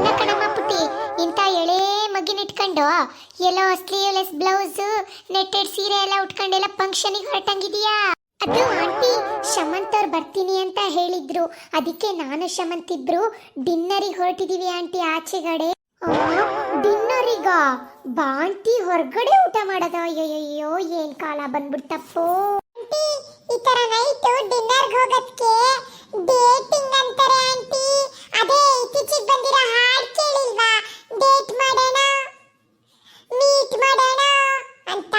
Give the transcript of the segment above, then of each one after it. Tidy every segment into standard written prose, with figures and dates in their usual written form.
ಅಲ್ಲ ಕಣಮ್ಮ ಪುಟ್ಟಿ, ಇಂಥ ಎಳೆ ಮಗಿನಿಟ್ಕೊಂಡು ಎಲ್ಲೋ ಸ್ಲೀವ್ಲೆಸ್ ಬ್ಲೌಸ್ ನೆಟ್ಟೆಡ್ ಸೀರೆ ಎಲ್ಲ ಉಟ್ಕೊಂಡೆಲ್ಲ ಫಂಕ್ಷನಿಗೆ ಹೊರಟಂಗಿದೀಯಾ? ಅದು ಆಂಟಿ, ಶಮಂತ್ ಅವ್ರು ಬರ್ತೀನಿ ಅಂತ ಹೇಳಿದ್ರು, ಅದಕ್ಕೆ ನಾನು ಶಮಂತ್ ಇಬ್ರು ಡಿನ್ನರಿಗೆ ಹೊರಟಿದೀವಿ ಆಂಟಿ, ಆಚೆಗಡೆ. ಡಿನ್ನರಿಗ ಬಾಂಟಿ ಹೊರಗಡೆ ಊಟ ಮಾಡೋದು? ಅಯ್ಯಯ್ಯೋ, ಏನ್ ಕಾಲ ಬಂದ್ಬಿಡ್ತಪ್ಪೋ. ಈ ತರ ನೈಟ್ ಡಿನ್ನರ್ಗೆ ಹೋಗೋದಕ್ಕೆ ಡೇಟಿಂಗ್ ಅಂತಾರೆ ಆಂಟಿ. ಅದೇ ಇತ್ತೀಚೆಗೆ ಬಂದಿರೋ ಹಾಡ್ ಕೇಳಿಲ್ವಾ, ಡೇಟ್ ಮಾಡೋಣ, ಮೀಟ್ ಮಾಡೋಣ ಅಂತ.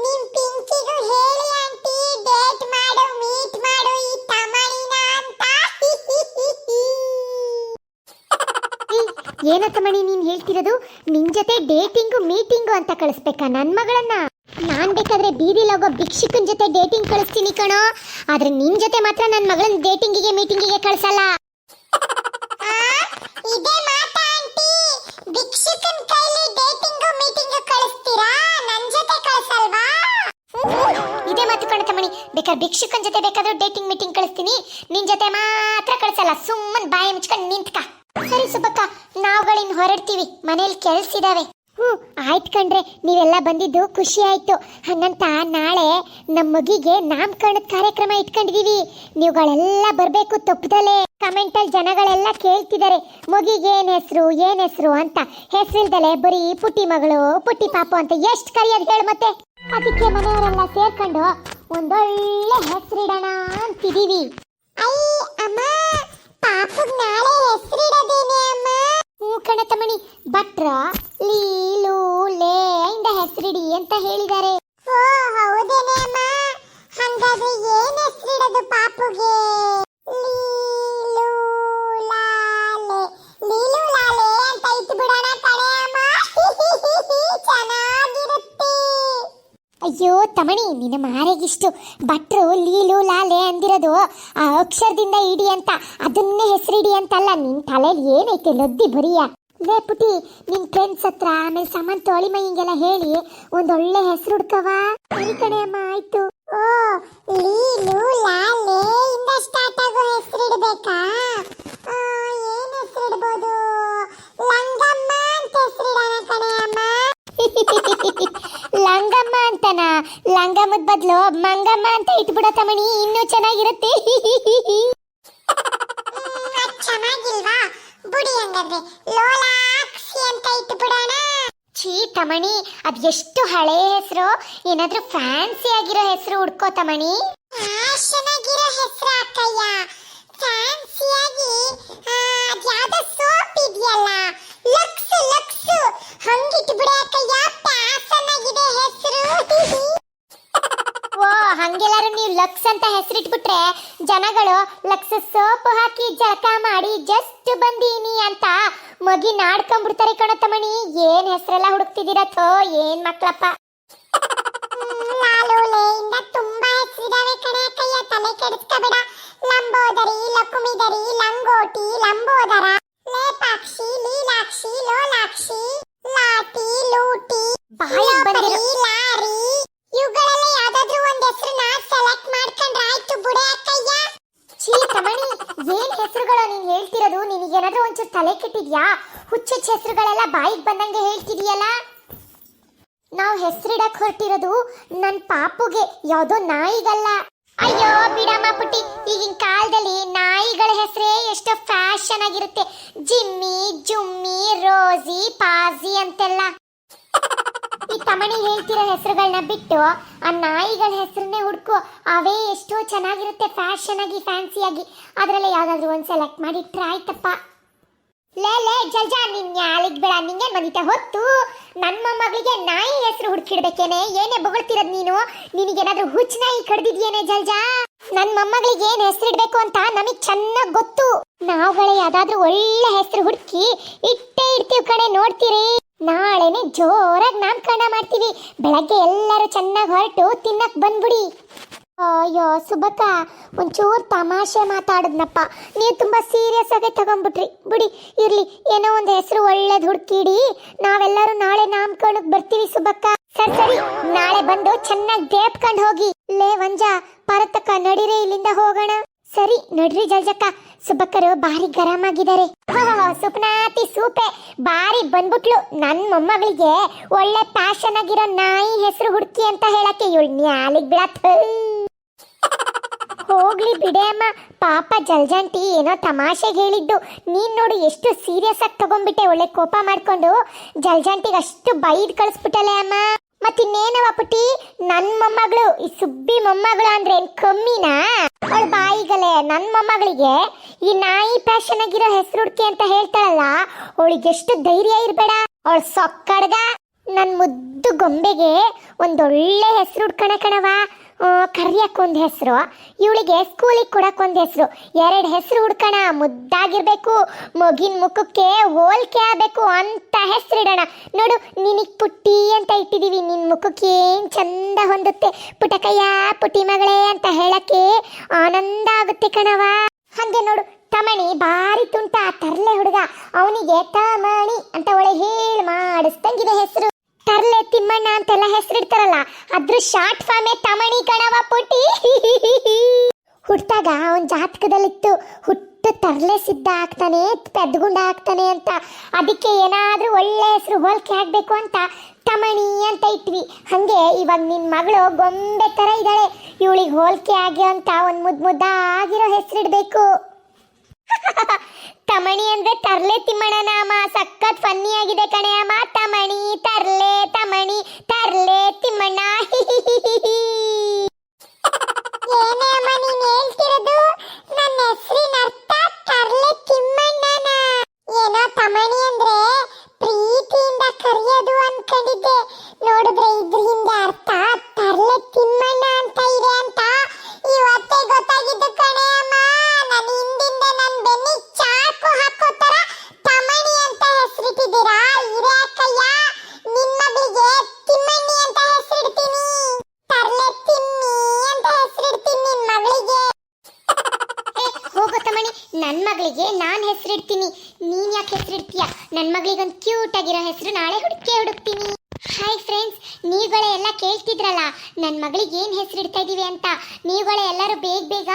ನಿಮ್ ಪಿಂಕಿಗೂ ಹೇಳಿ ಆಂಟಿ, ಡೇಟ್ ಮಾಡು, ಮೀಟ್ ಮಾಡು ಈ ತಮಣಿನ ಅಂತ. ಏನ ತಮಣಿ ನೀನ್ ಹೇಳ್ತಿರೋದು? ನಿನ್ ಜೊತೆ ಡೇಟಿಂಗು ಮೀಟಿಂಗು ಅಂತ ಕಳಿಸ್ಬೇಕಾ ನನ್ ಮಗಳನ್ನ? ನಾನ್ ಬೇಕಾದ್ರೆ ಬೀದಿಲಿ ಹೋಗೋ ಭಿಕ್ಷುಕನ್ ಜೊತೆ ಡೇಟಿಂಗ್ ಕಳಿಸ್ತೀನಿ ಕಣೋ, ಆದ್ರೆ ನಿನ್ ಜೊತೆ ಮಾತ್ರ ನನ್ ಮಗಳನ್ನ ಡೇಟಿಂಗಿಗೆ ಮೀಟಿಂಗಿಗೆ ಕಳ್ಸಲ್ಲ. ಇದೇ ಮಾತಾ ಆಂಟಿ, ಭಿಕ್ಷುಕನ್ ಕೈಲಿ ಡೇಟಿಂಗು ಮೀಟಿಂಗು ಕಳಿಸ್ತೀರಾ, ನನ್ ಜೊತೆ ಕಳ್ಸಲ್ವಾ? ಇದೇ ಮಾತು ಕಣ ತಮ್ಮಣಿ, ಬೇಕಾದ್ರೆ ಭಿಕ್ಷುಕನ್ ಜೊತೆ ಬೇಕಾದ್ರೆ ಡೇಟಿಂಗ್ ಮೀಟಿಂಗ್ ಕಳಿಸ್ತೀನಿ, ನಿನ್ ಜೊತೆ ಮಾತ್ರ ಕಳ್ಸಲ್ಲ. ಸುಮ್ಮನ್ ಬಾಯಿ ಮುಚ್ಕೊಂಡು ನಿಂತ್ಕ. ಸರಿ ಸುಬ್ಬಕ್ಕ, ನಾವುಗಳಿನ್ ಹೊರಡ್ತೀವಿ, ಮನೇಲಿ ಕೆಲ್ಸಿದಾವೆ. ಆಯ್ತು ಕಣ್ರೆ, ನೀವೆಲ್ಲ ಬಂದಿದ್ದು ಖುಷಿ ಆಯ್ತು. ಹಂಗಂತ ನಾಳೆ ನಮ್ಮ ಮಗಿಗೆ ನಾಮಕರಣದ ಕಾರ್ಯಕ್ರಮ ಇಟ್ಕೊಂಡಿದೀವಿ, ನೀವುಗಳೆಲ್ಲ ಬರ್ಬೇಕು ತಪ್ಪದಲೆ. ಕಮೆಂಟಲ್ಲಿ ಜನಗಳೆಲ್ಲ ಕೇಳ್ತಿದ್ದಾರೆ ಮಗಿಗೆ ಏನ್ ಹೆಸರು ಅಂತ. ಹೆಸರಿಲ್ದಲೆ ಬರೀ ಪುಟ್ಟಿ ಮಗಳು, ಪುಟ್ಟಿ ಪಾಪು ಅಂತ ಎಷ್ಟು ಕರೆಯೋದು ಹೇಳು ಮತ್ತೆ. ಅದಕ್ಕೆ ಮನೆಯವರೆಲ್ಲ ಸೇರ್ಕೊಂಡು ಒಂದೊಳ್ಳೆ ಹೆಸರಿಡೋಣ ಅಂತಿದೀವಿ. ಅಮ್ಮ, ಪಾಪುಗ್ ನಾಳೆ ಹೆಸರಿಡೋದೇನೆ ಅಮ್ಮ? ಕಣ ತಮಣಿ, ಭಟ್ರ ಲೀಲು ಲೇ ಇಂದ ಹೆಸರಿಡಿ ಅಂತ ಹೇಳಿದ್ದಾರೆ. ಓ ಹೌದೇನೆ ಅಮ್ಮ, ಹಾಗಾದ್ರೆ ಏನ್ ಹೆಸರಿಡೋದು ಪಾಪುಗೆ? ಲೀಲು ಲಾಲೆ, ಲೀಲು ಲಾಲೆ ಅಂತ ಇಟ್ಟು ಬಿಡೋಣ ಕಣೆ ಅಮ್ಮ. ಚೆನ್ನಾಗಿರುತ್ತೆ. ಅಯ್ಯೋ ತಮಣಿ, ನಿನ್ನ ಮಾರೆಗಿಷ್ಟು. ಭಟ್ರು ಲೀಲು ಲಾಲೆ ಅಂದಿರೋದು ಆ ಅಕ್ಷರದಿಂದ ಇಡಿ ಅಂತ, ಅದನ್ನೇ ಹೆಸರಿಡಿ ಅಂತಲ್ಲ. ನಿನ್ ತಲೆಯಲ್ಲಿ ಏನೈತೆ ಲದ್ದಿ ಬರಿಯ? ಲೇ ಪುಟಿ, ನಿನ್ ಫ್ರೆಂಡ್ಸ್ ಹತ್ರ ಆಮೇಲೆ ಸಮಂತ ಅಳಿಮ ಹಿಂಗೆಲ್ಲ ಹೇಳಿ ಒಂದೊಳ್ಳೆ ಹೆಸರು ಹುಡ್ಕವ. ಸರಿ ಕಣೆ ಅಮ್ಮ, ಆಯ್ತು. ಓ ಲೀಲು ಲಾಲೆ ಇಂದ ಸ್ಟಾರ್ಟ್ ಆಗೋ ಹೆಸರಿಡ್ಬೇಕಾ? ಏನ್ ಹೆಸರಿಡ್ಬೋದು? ಲಂಗಮ್ಮ ಅಂತ ಹೆಸರಿಡೋಣ ಕಣೆ ಅಮ್ಮ. ಲಂಗಮ್ಮ ಅಂತನ? ಲಂಗಮ್ಮದ ಬದಲು ಮಂಗಮ್ಮ ಅಂತ ಇಟ್ಬಿಡೋ ತಮಣಿ, ಇನ್ನೂ ಚೆನ್ನಾಗಿರುತ್ತೆ. ಚೆನ್ನಾಗಿಲ್ವಾ ಬುಡಿ? ಹಂಗಾದ್ರೆ ಲೋಲಾಕ್ಷಿ ಅಂತ ಇಟ್ಬಿಡೋಣ. ಛೀ ತಮಣಿ, ಅದ್ ಎಷ್ಟು ಹಳೆ ಹೆಸರು. ಏನಾದ್ರೂ ಫ್ಯಾನ್ಸಿ ಆಗಿರೋ ಹೆಸರು ಹುಡ್ಕೋ ತಮಣಿ. ಫ್ಯಾಷನ್ ಆಗಿರೋ ಹೆಸರು ಅಕ್ಕಯ್ಯ, ಫ್ಯಾನ್ಸಿ ಆಗಿ ಅದ್ಯಾವುದೋ ಸೋಪ್ ಇದೆಯಲ್ಲ, ಲಕ್ಸ್ ಲಕ್ಸ್, ಹಂಗಿಟ್ಬಿಡ ಅಕ್ಕಯ್ಯ, ಫ್ಯಾಷನ್ ಆಗಿದೆ ಹೆಸರು. ಓ ಹಂಗೆಲ್ಲಾರು ನೀವು ಲಕ್ಸ್ ಅಂತ ಹೆಸರಿಟ್ಬಿಟ್ರೆ ಜನಗಳು ಲಕ್ಸ್ ಸೋಪ್ ಹಾಕಿ ಜಳಕ ಮಾಡಿ ಜಸ್ಟ್ ಬಂದೀನಿ ಅಂತ ಮಗಿ ನಾಡ್ಕೊಂಡ್ಬಿಡ್ತಾರೆ ಕಣ ತಮಣಿ. ಏನ್ ಹೆಸರೆಲ್ಲ ಹುಡುಕ್ತಿದ್ದೀರ ಥೋ, ಏನ್ ಮಕ್ಳಪ್ಪ. ಲಾಲೂಲೆಯಿಂದ ತುಂಬಾ ಹೆಸರಿದಾವೆ ಕಣೆ ಅಕ್ಕಯ್ಯ, ತಲೆ ಕೆಡಿಸ್ಕೋಬೇಡ. ಲಂಬೋದರಿ, ಲಕುಮಿದರಿ, ಲಂಗೋಟಿ, ಲಂಬೋದರ, ಲೇಪಾಕ್ಷಿ, ಲೀಲಾಕ್ಷಿ, ಲೋಲಾಕ್ಷಿ, ಲಾಟಿ, ಲೂಟಿ, ಬಾಯಿಗೆ ಬಂದಿರೋ ಲಾರಿ, ಇವುಗಳೆಲ್ಲ ಯಾವ್ದಾದ್ರು ಒಂದ್ ಹೆಸರನ್ನ ಸೆಲೆಕ್ಟ್ ಮಾಡ್ಕೊಂಡ್ರೆ ಆಯ್ತು ಬುಡೆ ಅಕ್ಕಯ್ಯ. ಛೀ ತಮಣಿ, ಏನ್ ಹೆಸರುಗಳು ನೀನ್ ಹೇಳ್ತಿರೋದು? ನಿನಗೇನಾದ್ರೂ ಒಂಚೂರು ತಲೆ ಕೆಟ್ಟಿದ್ಯಾ? ಹುಚ್ಚುಚ್ಚ ಹೆಸರುಗಳೆಲ್ಲ ಬಾಯಿಗೆ ಬಂದಂಗೆ ಹೇಳ್ತಿದೀಯಲ್ಲ. ನಾವು ಹೆಸರಿಡಕ್ ಹೊರಟಿರೋದು ನನ್ ಪಾಪುಗೆ, ಯಾವ್ದೋ ನಾಯಿಗಲ್ಲ. ಅಯ್ಯೋ ಬಿಡಮ್ಮ ಪುಟ್ಟಿ, ಈಗಿನ ಕಾಲದಲ್ಲಿ ನಾಯಿಗಳ ಹೆಸರೇ ಎಷ್ಟೋ ಫ್ಯಾಷನ್ ಆಗಿರುತ್ತೆ. ಜಿಮ್ಮಿ, ಜುಮ್ಮಿ, ರೋಸಿ, ಪಾಜಿ ಅಂತೆಲ್ಲ. ಈ ತಮಣಿ ಹೇಳ್ತಿರೋ ಹೆಸರುಗಳನ್ನ ಬಿಟ್ಟು ಆ ನಾಯಿಗಳ ಹೆಸರನ್ನೇ ಹುಡ್ಕು, ಅವೇ ಎಷ್ಟೋ ಚೆನ್ನಾಗಿರುತ್ತೆ ಫ್ಯಾಷನ್ ಆಗಿ, ಫ್ಯಾನ್ಸಿ ಆಗಿ. ಅದ್ರಲ್ಲೇ ಯಾವ್ದಾದ್ರು ಒಂದ್ ಸೆಲೆಕ್ಟ್ ಮಾಡಿ ಟ್ರೈ ಆಯ್ತಪ್ಪ. ಲೇ ಜಲ್ಜಾ, ನಿನ್ ಯಾಲಿಗ್ ಬೇಡ, ನಿಂಗೆ ಬಂದಿತ್ತ ಹೊತ್ತು. ನನ್ನ ಮೊಮ್ಮಗಳಿಗೆ ನಾಯಿ ಹೆಸರು ಹುಡುಕಿಡ್ಬೇಕೇನೆ? ಏನೇ ಬೊಗಳ್ತಿರೋದ್ ನೀನು? ನಿನಗೇನಾದ್ರೂ ಹುಚ್ಚ ನಾಯಿ ಕಡ್ದಿದ್ಯೇನೆ ಜಲ್ಜಾ? ನನ್ನ ಮೊಮ್ಮಗಳಿಗೆ ಏನ್ ಹೆಸರಿಡ್ಬೇಕು ಅಂತ ನಮಗ್ ಚೆನ್ನಾಗ್ ಗೊತ್ತು. ನಾವುಗಳೇ ಯಾವ್ದಾದ್ರೂ ಒಳ್ಳೆ ಹೆಸರು ಹುಡುಕಿ ಇಟ್ಟೇ ಇಡ್ತೀವಿ ಕಣೆ, ನೋಡ್ತೀರಿ. ನಾಳೆನೆ ಜೋರಾಗಿ ನಾಮಕರಣ ಮಾಡ್ತೀವಿ. ಬೆಳಗ್ಗೆ ಎಲ್ಲರೂ ಚೆನ್ನಾಗಿ ಹೊರಟು ತಿನ್ನಕ್ ಬಂದ್ಬಿಡಿ. ಅಯ್ಯೋ ಸುಬ್ಬಕ್ಕ, ಒಂಚೂರು ತಮಾಷೆ ಮಾತಾಡದ್ನಪ್ಪ, ನೀವು ತುಂಬಾ ಸೀರಿಯಸ್ ಆಗಿ ತಗೊಂಡ್ಬಿಟ್ರಿ. ಬಿಡಿ ಇರ್ಲಿ, ಏನೋ ಒಂದು ಹೆಸರು ಒಳ್ಳೇದು ಹುಡುಕಿಡಿ, ನಾವೆಲ್ಲರೂ ನಾಳೆ ನಾಮಕರಣಕ್ಕೆ ಬರ್ತೀವಿ ಸುಬ್ಬಕ್ಕ. ಸರಿ, ನಾಳೆ ಬಂದು ಚೆನ್ನಾಗಿ ದೇಪ್ಕೊಂಡು ಹೋಗಿ. ಲೇ ವಂಜ, ಪರತಕ್ಕ ನಡಿರೇ, ಇಲ್ಲಿಂದ ಹೋಗೋಣ. ಸರಿ ನಡ್ರಿ ಜಲ್ಜಕ್ಕ, ಸುಬ್ಬಕ್ಕರು ಬಾರಿ ಗರಂ ಆಗಿದ್ದಾರೆ. ಸುಪ್ನಾತಿ ಸೂಪೆ ಬಾರಿ ಬಂದ್ಬಿಟ್ಲು. ನನ್ ಮೊಮ್ಮಗಳಿಗೆ ಒಳ್ಳೆ ಪ್ಯಾಷನ್ ಆಗಿರೋ ನಾಯಿ ಹೆಸರು ಹುಡುಕಿ ಅಂತ ಹೇಳಕ್ಕೆ ಇವಳು ನ್ಯಾಲಿಗ್ ಬಿಡತ್. ಹೋಗ್ಲಿ ಬಿಡೆ ಅಮ್ಮ, ಪಾಪ ಜಲ್ಜಂಟಿ ಏನೋ ತಮಾಷೆಗೆ ಹೇಳಿದ್ದು. ನೀನ್ ನೋಡು ಎಷ್ಟು ಸೀರಿಯಸ್ ಆಗಿ ತಗೊಂಡ್ಬಿಟ್ಟೆ. ಒಳ್ಳೆ ಕೋಪ ಮಾಡ್ಕೊಂಡು ಜಲ್ಜಂಟಿಗೆ ಅಷ್ಟು ಬೈದ್ ಕಳಿಸ್ಬಿಟ್ಟಲೆ ಅಮ್ಮ. ಮತ್ತಿನ್ನೇನವ ಪುಟಿ, ನನ್ ಮೊಮ್ಮಗಳು ಈ ಸುಬ್ಬಿ ಮೊಮ್ಮಗಳು ಅಂದ್ರೆ ಏನ್ ಕಮ್ಮಿನಾ? ಅವಳ ಬಾಯಿಗಲೆ ನನ್ ಮೊಮ್ಮಗಳಿಗೆ ಈ ನಾಯಿ ಪ್ಯಾಷನ್ ಆಗಿರೋ ಹೆಸರು ಹುಡ್ಕಿ ಅಂತ ಹೇಳ್ತಾಳಲ್ಲ, ಅವಳಿಗೆ ಎಷ್ಟು ಧೈರ್ಯ ಇರ್ಬೇಡ. ಅವಳ ಸೊಕ್ಕಡ್ಗ ನನ್ ಮುದ್ದು ಗೊಂಬೆಗೆ ಒಂದೊಳ್ಳೆ ಹೆಸರು ಹುಡ್ಕಣ ಕಣವ. ಕರಿಯಕ್ಕೊಂದು ಹೆಸರು, ಇವಳಿಗೆ ಸ್ಕೂಲಿಗೆ ಕೊಡಕ್ಕೊಂದು ಹೆಸರು, 2 ಹೆಸರು ಹುಡ್ಕಣ. ಮುದ್ದಾಗಿರ್ಬೇಕು, ಮಗಿನ ಮುಖಕ್ಕೆ ಹೋಲ್ಕೆ ಆಗ್ಬೇಕು ಅಂತ ಹೆಸರಿಡೋಣ. ನೋಡು, ನಿನಗ್ ಪುಟ್ಟಿ ಅಂತ ಇಟ್ಟಿದೀವಿ, ನಿನ್ ಮುಖಕ್ಕೆ ಏನ್ ಚಂದ ಹೊಂದುತ್ತೆ. ಪುಟಕಯ್ಯ ಪುಟ್ಟಿ ಮಗಳೇ ಅಂತ ಹೇಳಕ್ಕೆ ಆನಂದ ಆಗುತ್ತೆ ಕಣವ. ಹಂಗೆ ನೋಡು, ತಮಣಿ ಬಾರಿ ತುಂಟ ತರ್ಲೆ ಹುಡುಗ, ಅವನಿಗೆ ತಮಣಿ ಅಂತ ಒಳ್ಳೆ ಹೇಳ್ ಮಾಡಿಸ್ತಂಗಿದೆ ಹೆಸರು. ತರ್ಲೆ ತಿಮ್ಮಣ್ಣ ಅಂತೆಲ್ಲ ಹೆಸರಿಡ್ತಾರಲ್ಲ, ಅದ್ರ ಶಾರ್ಟ್ ಫಾರ್ಮೇ ತಮಣಿ ಕಣವ ಪುಟಿ. ಹುಟ್ಟಾಗ ಅವನ್ ಜಾತಕದಲ್ಲಿತ್ತು ಹುಟ್ಟು ತರ್ಲೆ ಸಿದ್ಧ ಆಗ್ತಾನೆ, ಪೆದ್ಗುಂಡ ಆಗ್ತಾನೆ ಅಂತ. ಅದಕ್ಕೆ ಏನಾದ್ರೂ ಒಳ್ಳೆ ಹೆಸರು ಹೋಲ್ಕೆ ಆಗ್ಬೇಕು ಅಂತ ತಮಣಿ ಅಂತ ಇಟ್ವಿ. ಹಂಗೆ ಇವಾಗ ನಿನ್ ಮಗಳು ಗೊಂಬೆ ತರ ಇದ್ದಾಳೆ, ಇವಳಿಗೆ ಹೋಲ್ಕೆ ಆಗಿ ಅಂತ ಒಂದ್ ಮುದ್ದಾಗಿರೋ ಹೆಸರಿಡ್ಬೇಕು. ತಮಣಿ ಅಂದ್ರೆ ತರ್ಲೆ ತಿಮ್ಮಣ್ಣ ನಾಮ, ಸಖತ್ ಫನ್ನಿ ಆಗಿದೆ ಕಣೆ ಅಮ್ಮ. ತಮಣಿ ತರ್ಲೆ ತಮಣಿ ತರ್ಲೆ ತಿಮ್ಮಣ್ಣ. ಏನೇ ಅಮ್ಮ ನೀನ್ ಹೇಳ್ತಿರೋದು? ನನ್ನ ಹೆಸರಿನ ಅರ್ಥ ತರ್ಲೆ ತಿಮ್ಮಣ್ಣನ. ಏನೋ ತಮಣಿ ಅಂದ್ರೆ ಪ್ರೀತಿಯಿಂದ ಕರೆಯೋದು ಅನ್ಕೊಂಡಿದ್ದೆ, ನೋಡಿದ್ರೆ ಇದ್ರ ಹಿಂದೆ ಅರ್ಥ ತರ್ಲೆ ತಿಮ್ಮಣ್ಣ ಅಂತ ಇದೆ ಅಂತ ಇವತ್ತೇ ಗೊತ್ತಾಗಿದ್ದು ಕಣೆ ಅಮ್ಮ. ನನ್ನ ಹಿಂದಿಂದ ನನ್ ಬೆನ್ನಿ ಚಾಕು ಹಾಕೋ ತರ ತಮಣಿ ಅಂತ ಹೆಸರಿಟ್ಟಿದ್ದೀರಾ? ಇರೇಕಯ್ಯ, ನಿನ್ ಮಗಳಿಗೆ ತಿಮ್ಮಣ್ಣಿ ಅಂತ ಹೆಸರಿಡ್ತೀನಿ, ತರ್ಲೆ ತಿಮ್ಮಿ ಅಂತ ಹೆಸರಿಡ್ತೀನಿ ನಿನ್ ಮಗಳಿಗೆ. ಹೋಗೋ ತಮಣಿ, ನನ್ ಮಗಳಿಗೆ ನಾನ್ ಹೆಸರಿಡ್ತೀನಿ, ನೀನ್ ಯಾಕೆ ಹೆಸರಿಡ್ತೀಯ? ನನ್ ಮಗಳಿಗೊಂದು ಕ್ಯೂಟ್ ಆಗಿರೋ ಹೆಸರು ನಾಳೆ ಹುಡುಕ್ತೀನಿ. ಹಾಯ್ ಫ್ರೆಂಡ್ಸ್, ನೀವುಗಳೇ ಎಲ್ಲ ಕೇಳ್ತಿದ್ರಲ್ಲ ನನ್ನ ಮಗಳಿಗೆ ಏನು ಹೆಸರಿಡ್ತಾ ಇದೀವಿ ಅಂತ. ನೀವುಗಳೇ ಎಲ್ಲರೂ ಬೇಗ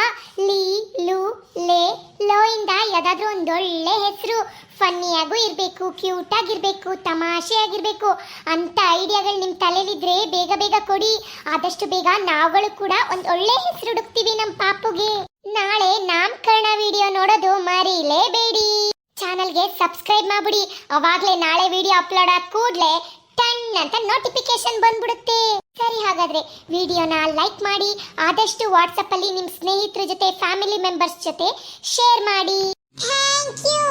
ಲೀ ಲು ಲೇ ಲೋ ಇಂದ ಯಾವುದಾದ್ರೂ ಒಂದೊಳ್ಳೆ ಹೆಸರು, ಫನ್ನಿಯಾಗೂ ಇರಬೇಕು, ಕ್ಯೂಟ್ ಆಗಿರಬೇಕು, ತಮಾಷೆ ಆಗಿರಬೇಕು ಅಂತ ಐಡಿಯಾಗಳು ನಿಮ್ಮ ತಲೆಯಲ್ಲಿದ್ರೆ ಬೇಗ ಕೊಡಿ. ಆದಷ್ಟು ಬೇಗ ನಾವುಗಳು ಕೂಡ ಒಂದು ಒಳ್ಳೆ ಹೆಸರು ಹುಡುಕ್ತೀವಿ ನಮ್ಮ ಪಾಪುಗೆ. ನಾಳೆ ನಾಮಕರಣ ವಿಡಿಯೋ ನೋಡೋದು ಮರೀಲೇಬೇಡಿ. ಚಾನಲ್ಗೆ ಸಬ್ಸ್ಕ್ರೈಬ್ ಮಾಡ್ಬಿಡಿ, ಅವಾಗಲೇ ನಾಳೆ ವಿಡಿಯೋ ಅಪ್ಲೋಡ್ ಆದ ಕೂಡಲೇ ಟನ್ ಅಂತ ನೋಟಿಫಿಕೇಶನ್ ಬಂದ್ಬಿಡುತ್ತೆ. ಸರಿ, ಹಾಗಾದ್ರೆ ವಿಡಿಯೋನ ಲೈಕ್ ಮಾಡಿ, ಆದಷ್ಟು ವಾಟ್ಸಪ್ ಅಲ್ಲಿ ನಿಮ್ಮ ಸ್ನೇಹಿತರ ಜೊತೆ, ಫ್ಯಾಮಿಲಿ ಮೆಂಬರ್ಸ್ ಜೊತೆ ಶೇರ್ ಮಾಡಿ. Thank you.